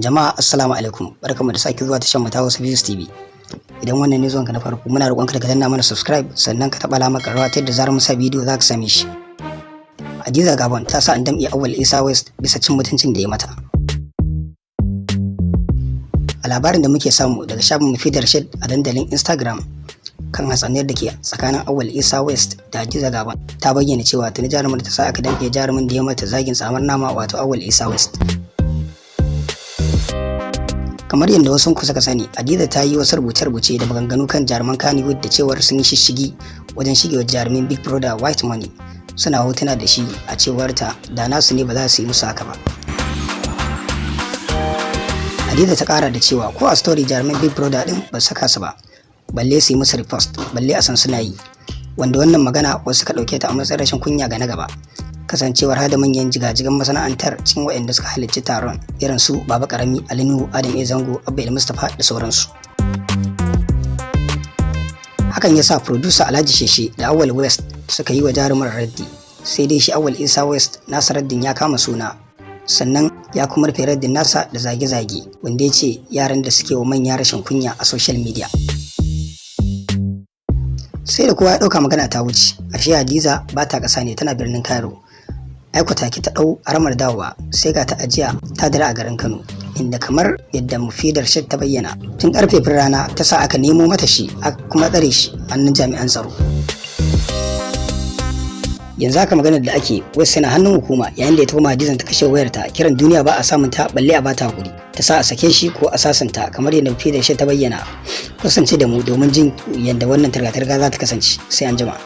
Jama'a assalamu alaikum, barkamu da sake zuwa tashar mu ta Hausa TV. Idan wannan ne zuwanka na farko, muna roƙonka da ka danna mana subscribe sannan ka taɓa alamar ƙararrawa ta yadda zarar mun sa bidiyo za ka same shi. Hadiza Gabon Tasa Damke Auwal Isah West bisa cin mutuncin da ya mata. A labarin da muke samu daga shafin Mufidar Shed a dandalin Instagram kan hatsaniyar da ke tsakanin Auwal Isah West da Hadiza Gabon, ta bayyana cewa tuni jarumin ta sa aka damƙe jarumin da ya mata zagin tsamar nama wato Auwal Isah West. Kamar yadda wasu suka sani, Hadiza ta yi wasu rubuce-rubuce da maganganu kan jaruman Kannywood da cewar sun yi shishigi wajen shigewa jarumin Big Brother White Money, suna hotuna da shi a cewar ta da nasu ne ba za su yi musu haka ba. Hadiza ta kara da cewa ko a story jarumin Big Brother din ba saka su ba, balle su yi musu repost, balle a san suna yi, wanda wannan magana wasu ka dauke ta a matsayin rashin kunya ga na gaba. Kasancewar hada manyan jigajigan masana'antar cikin waɗanda suka halarci taron irin su Baba Karami, Alinu, Adam A Zango, Abba Mustapha da sauransu. Hakan ya sa producer Alhaji Sheshe da Auwal West suka yi wa jarumar raddi, sai dai shi Auwal Isah West nasa raddin ya kama suna, sannan ya kuma rufe raddin nasa da zage-zage, wanda ya ce yaran da suke wa manya rashin kunya a social media. Sai da kowa ya ɗauka magana ta wuce, ashe Hadiza ba ta ƙasa ne, tana birnin Cairo. Aikata ki ta ɗau aramar dawowa, sai ga ta ajiya ta dira a garin Kano, inda kamar yadda Mufidar Shed ta bayyana, tun karfe rana ta sa aka nemo mata shi aka kuma tsare shi hannun jami'an tsaro. Yanzu haka maganar da ake wasu yana hannun hukuma, yayin da ya tafi Hadizan ta kashe wayarta, kiran duniya ba a samun ta balle a bata hakuri, ta sa a sake shi ko a sasanta kamar yadda Mufidar Shed ta bayyana. Kusance da mu domin jin yadda wannan targa-targa za ta kasance. Sai an jima.